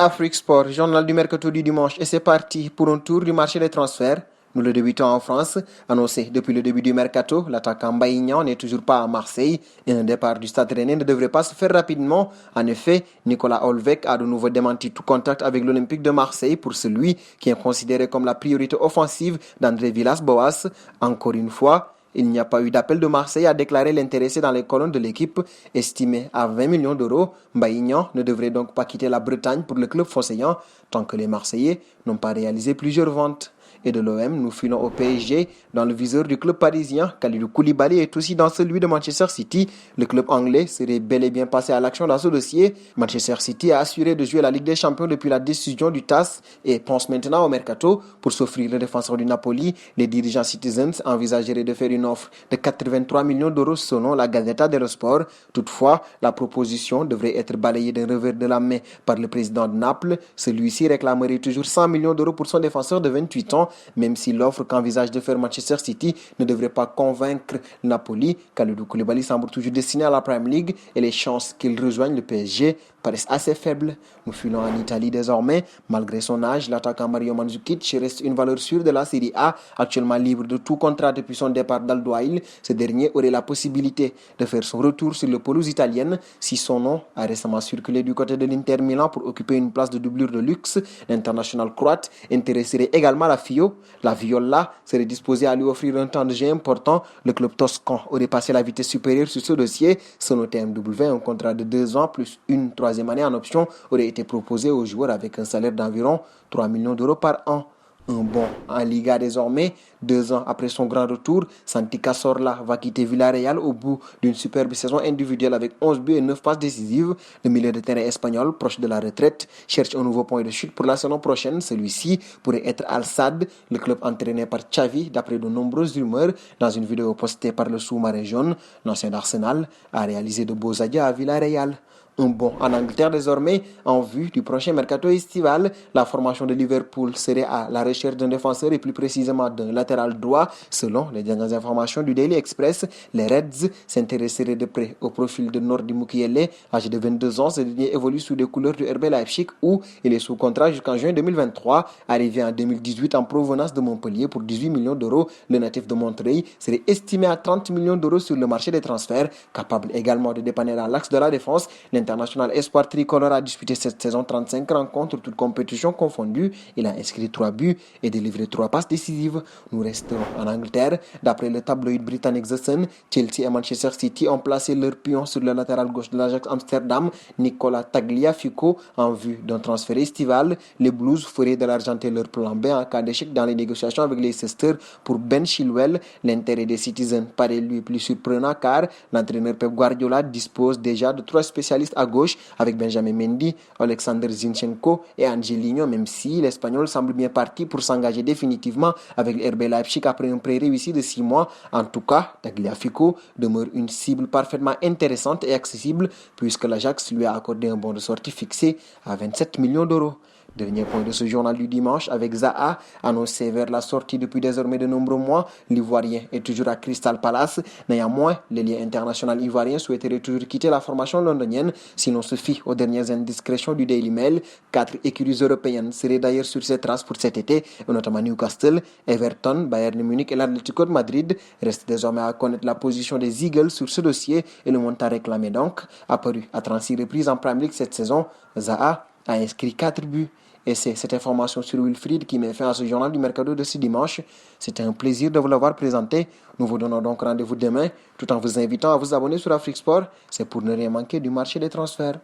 Afrique Sport, journal du mercato du dimanche, et c'est parti pour un tour du marché des transferts. Nous le débutons en France. Annoncé depuis le début du mercato, l'attaquant Baïgnan n'est toujours pas à Marseille et un départ du Stade Rennais ne devrait pas se faire rapidement. En effet, Nicolas Olvec a de nouveau démenti tout contact avec l'Olympique de Marseille pour celui qui est considéré comme la priorité offensive d'André Villas-Boas. Encore une fois, il n'y a pas eu d'appel de Marseille à déclarer l'intéressé dans les colonnes de l'équipe, estimé à 20 millions d'euros. Baïgnan ne devrait donc pas quitter la Bretagne pour le club phocéen tant que les Marseillais n'ont pas réalisé plusieurs ventes. Et de l'OM, nous filons au PSG dans le viseur du club parisien. Kalidou Koulibaly est aussi dans celui de Manchester City. Le club anglais serait bel et bien passé à l'action dans ce dossier. Manchester City a assuré de jouer la Ligue des Champions depuis la décision du TAS et pense maintenant au mercato pour s'offrir le défenseur du Napoli. Les dirigeants Citizens envisageraient de faire une offre de 83 millions d'euros selon la Gazzetta dello Sport. Toutefois, la proposition devrait être balayée d'un revers de la main par le président de Naples. Celui-ci réclamerait toujours 100 millions d'euros pour son défenseur de 28 ans. Même si l'offre qu'envisage de faire Manchester City ne devrait pas convaincre Napoli, Kalidou Koulibaly semble toujours destiné à la Premier League et les chances qu'il rejoigne le PSG paraissent assez faibles. Nous filons en Italie désormais. Malgré son âge, l'attaquant Mario Mandzukic reste une valeur sûre de la Serie A, actuellement libre de tout contrat depuis son départ d'Aldo Ilh. Ce dernier aurait la possibilité de faire son retour sur le pelouse italienne si son nom a récemment circulé du côté de l'Inter Milan pour occuper une place de doublure de luxe. L'international croate intéresserait également la FIO. La Viola serait disposée à lui offrir un temps de jeu important. Le club toscan aurait passé la vitesse supérieure sur ce dossier. Selon TMW, un contrat de 2 ans plus une troisième année en option aurait été proposé aux joueurs avec un salaire d'environ 3 millions d'euros par an. Un bond en Liga désormais. 2 ans après son grand retour, Santi Cazorla va quitter Villarreal au bout d'une superbe saison individuelle avec 11 buts et 9 passes décisives. Le milieu de terrain espagnol, proche de la retraite, cherche un nouveau point de chute pour la saison prochaine. Celui-ci pourrait être Al Sadd, le club entraîné par Xavi, d'après de nombreuses rumeurs. Dans une vidéo postée par le sous-marin jaune, l'ancien d'Arsenal a réalisé de beaux adieux à Villarreal. Un bond en Angleterre désormais en vue du prochain mercato estival. La formation de Liverpool serait à la recherche d'un défenseur et plus précisément d'un latéral droit. Selon les dernières informations du Daily Express, les Reds s'intéresseraient de près au profil de Nordi Mukiele. Âgé de 22 ans, ce dernier évolue sous les couleurs du RB Leipzig où il est sous contrat jusqu'en juin 2023. Arrivé en 2018 en provenance de Montpellier pour 18 millions d'euros, le natif de Montreuil serait estimé à 30 millions d'euros sur le marché des transferts. Capable également de dépanner dans l'axe de la défense, l'international espoir tricolore a disputé cette saison 35 rencontres, toutes compétitions confondues. Il a inscrit 3 buts et délivré 3 passes décisives. Nous restons en Angleterre. D'après le tabloïd britannique The Sun, Chelsea et Manchester City ont placé leur pion sur le latéral gauche de l'Ajax Amsterdam, Nicolas Tagliafico, en vue d'un transfert estival. Les Blues feraient de l'argenté leur plan B en cas d'échec dans les négociations avec Leicester pour Ben Chilwell. L'intérêt des Citizens paraît lui plus surprenant car l'entraîneur Pep Guardiola dispose déjà de 3 spécialistes à gauche avec Benjamin Mendy, Alexander Zinchenko et Angelino, même si l'Espagnol semble bien parti pour s'engager définitivement avec RB Leipzig après un prêt réussi de 6 mois. En tout cas, Tagliafico demeure une cible parfaitement intéressante et accessible puisque l'Ajax lui a accordé un bon de sortie fixé à 27 millions d'euros. Dernier point de ce journal du dimanche avec Zaha, annoncé vers la sortie depuis désormais de nombreux mois. L'Ivoirien est toujours à Crystal Palace. Néanmoins, l'ailier international ivoirien souhaiterait toujours quitter la formation londonienne. Si l'on se fie aux dernières indiscrétions du Daily Mail, 4 écuries européennes seraient d'ailleurs sur ses traces pour cet été, notamment Newcastle, Everton, Bayern Munich et l'Atlético de Madrid. Reste désormais à connaître la position des Eagles sur ce dossier et le montant réclamé donc. Apparu à 36 reprises en Premier League cette saison, Zaha a inscrit 4 buts. Et c'est cette information sur Wilfried qui met fin à ce journal du mercato de ce dimanche. C'était un plaisir de vous l'avoir présenté. Nous vous donnons donc rendez-vous demain, tout en vous invitant à vous abonner sur Afrique Sport. C'est pour ne rien manquer du marché des transferts.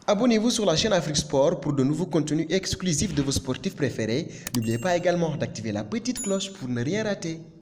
Abonnez-vous sur la chaîne Afrique Sport pour de nouveaux contenus exclusifs de vos sportifs préférés. N'oubliez pas également d'activer la petite cloche pour ne rien rater.